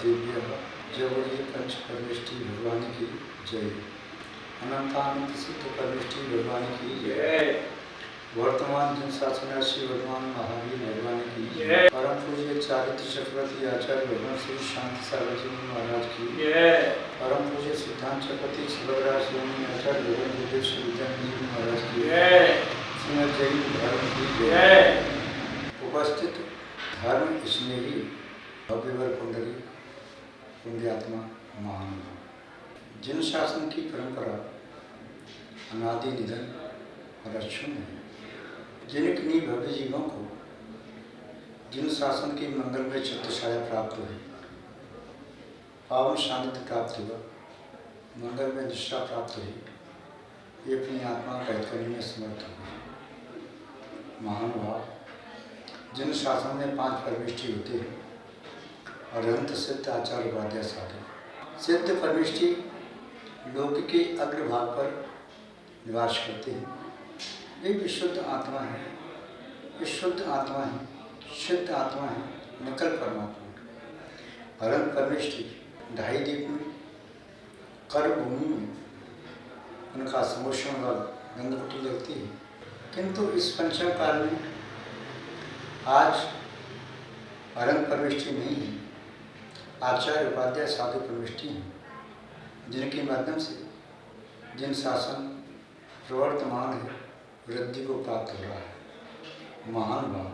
देव्य जगोरी पंच परमेष्टि भगवान की जय। अनंतानंद सिद्ध परमेष्टि भगवान की जय। वर्तमान जन शासनाशी भगवान महावीर भगवान की जय। परम पूज्य चारित्र चक्रवर्ती आचार्य भगवान श्री शांति सागर जी महाराज की जय। परम पूज्य सिद्धांत चक्रवर्ती शिवराज स्वामी आचार्य भगवान गुरुदेव श्री विद्यानंद जी महाराज की जय। श्रीमद जैन धर्म की जय। उपस्थित धर्म स्नेही भव्यवर कुंडली पुण्यात्मा महान जिन शासन की परंपरा अनादि निधन और अक्षुण्ण है, जिनकी भव्य जीवों को जिन शासन की मंगलमय चित्तछाया प्राप्त हुई, पावन सानिध्य प्राप्त हुआ, मंगलमय निष्ठा प्राप्त हुई, ये अपनी आत्मा कैद करने में समर्थ हुए। महानुभाव जिन शासन में 5 परमेष्टि होते हैं और अनंत सिद्ध आचार्य उपाध्याय साधु सिद्ध परमेष्टि लोक के अग्रभाग पर निवास करते हैं। वे विशुद्ध आत्मा है, विशुद्ध आत्मा है, शुद्ध आत्मा है, निकल परमात्मा। अनंत परमेष्टि ढाई दीप में कर भूमि में उनका समोषण व गंधकुटी लगती है, किंतु इस पंचम काल में आज अनंत परमेष्टि नहीं है, आचार्य उपाध्याय साधु परमेष्टि हैं, जिनके माध्यम से जिन शासन प्रवर्तमान है वृद्धि को प्राप्त हो रहा है। महान भाव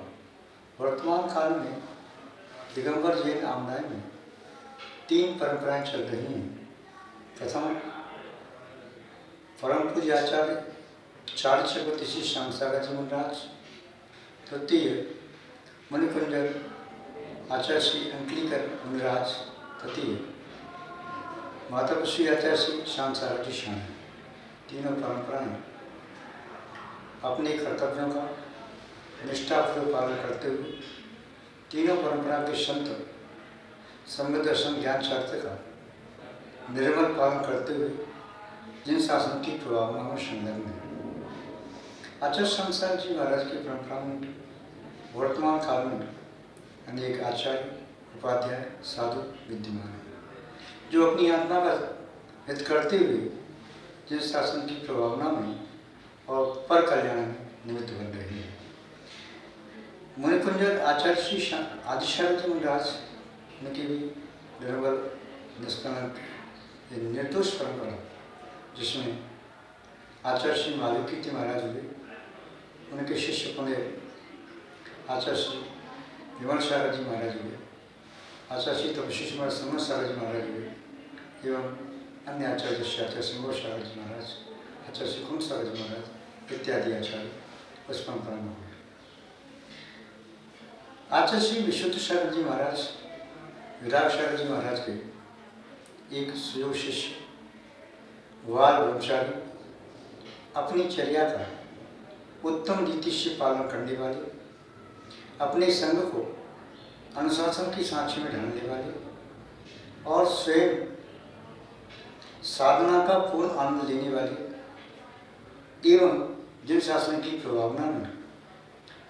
वर्तमान काल में दिगंबर जैन आमदाय में 3 परंपराएं चल रही हैं। प्रथम परम पूज्य आचार्य चार चक्रवर्ती श्री श्याम सागर जी महाराज, द्वितीय मणिकुंजर आचार्य श्री अंकलीकर मुनिराज, तृतीय माता श्री आचार्य श्री श्याम सागर जी शान। तीनों परंपराएं अपने कर्तव्यों का निष्ठापूर्वक पालन करते हुए तीनों परंपरा के संत संग दर्शन ज्ञान शास्त्र का निर्मल पालन करते हुए जिन शासन की प्रभावना में संलग्न है। आचार्य श्याम जी महाराज की परंपरा में वर्तमान काल में अनेक आचार्य उपाध्याय साधु विद्यमान हैं, जो अपनी आत्मा का हित करते हुए जिन शासन की प्रभावना में और पर कल्याण में निमित्त बन रही है। मणिकुंजर आचार्य श्री आदिशरण जी महाराज उनकी भी निर्मल निष्कलंक निर्दोष परंपरा, जिसमें आचार्य श्री मालवीकृति महाराज हुए, उनके शिष्य पुण्य आचार्य श्री विमल सागर जी महाराज हुए, आचार्य श्री तपस्वी कुमार समन सागर जी महाराज हुए, एवं अन्य आचार्य श्री आचार्य सिंह सागर जी महाराज, आचार्य श्री कुंभ सागर जी महाराज इत्यादि आचार्य उस परंपरा में हुए। आचार्य श्री विशुद्ध सागर जी महाराज विराग सागर जी महाराज के एक सुयोग शिष्य वाल ब्रह्मचारी, अपनी चर्या का उत्तम रीति से पालन करने वाले, अपने संघ को अनुशासन की सांची में ढालने वाले और स्वयं साधना का पूर्ण आनंद लेने वाले एवं जिन शासन की प्रभावना में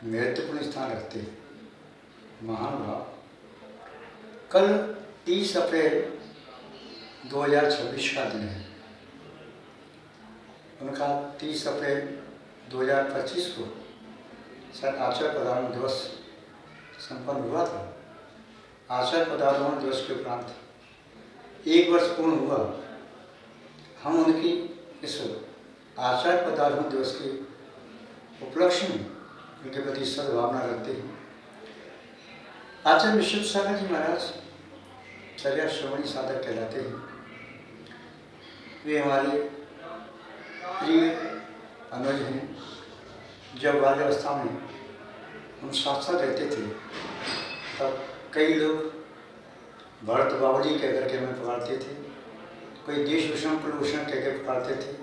महत्वपूर्ण स्थान रखते हैं। महान भाव कल 30 अप्रैल 2026 का दिन है। उनका 30 अप्रैल 2025 को शायद आचार्य पदारोहण दिवस संपन्न हुआ था। आचार्य पदारोहण दिवस के उपरांत 1 वर्ष पूर्ण हुआ। हम उनकी इस आचार्य पदारोहण दिवस के उपलक्ष्य में उनके प्रति सद्भावना रखते हैं। आचार्य विशुद्ध सागर जी महाराज चर्या श्रवणी साधक कहलाते हैं। वे हमारे प्रिय अनुज हैं। जब बाल्यावस्था में हम साथ साथ रहते थे, तब कई लोग भरत बाबूजी कहकर के हमें पुकारते थे, कोई देशभूषण कुलभूषण कहकर पुकारते थे,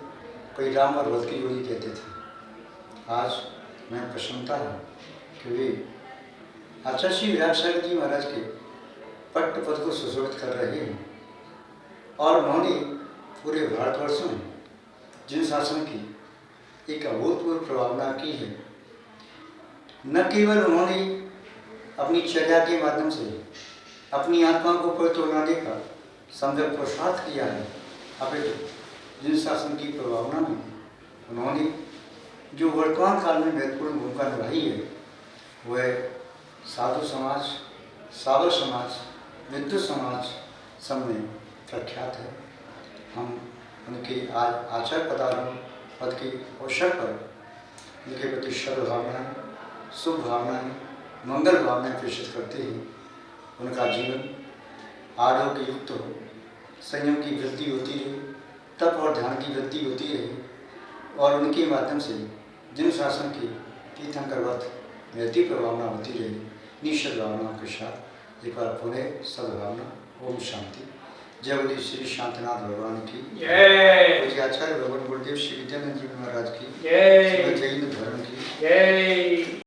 कोई राम और भरत की जोड़ी कहते थे। आज मैं प्रसन्नता है कि वे आचार्य श्री विराग सागर जी महाराज के पट्ट पद को सुशोभित कर रहे हैं और उन्होंने पूरे भारतवर्ष में जिन शासन की एक अभूतपूर्व प्रभावना की है। न केवल उन्होंने अपनी चर्या के माध्यम से अपनी आत्मा को पवित्र बनाने का संदर्भ पुरुषार्थ किया है। अपितु जिन शासन की प्रभावना में उन्होंने जो वर्तमान काल में महत्वपूर्ण भूमिका निभाई है वह साधु समाज, सावर समाज, विद्युत समाज सब में प्रख्यात है। हम उनके आज आचार्य पदारोहण पद के अवसर पर उनके प्रति सर्व भावनाएँ, शुभ भावनाएँ, मंगल भावनाएँ प्रेषित करते हैं। उनका जीवन आरोग्य युक्त हो, संयम की वृद्धि होती रहे, तप और ध्यान की वृद्धि होती रहे और उनके माध्यम से जिन शासन की तीर्थंकरवत महती प्रभावना होती रही। निश्चित भावनाओं के साथ एक बार पुनः सद्भावना। ओम शांति। जय बोली श्री शांतिनाथ भगवान की जय। आचार्य भगवान गुरुदेव श्री विद्यानंद जी महाराज की जय। जैन धर्म की जय।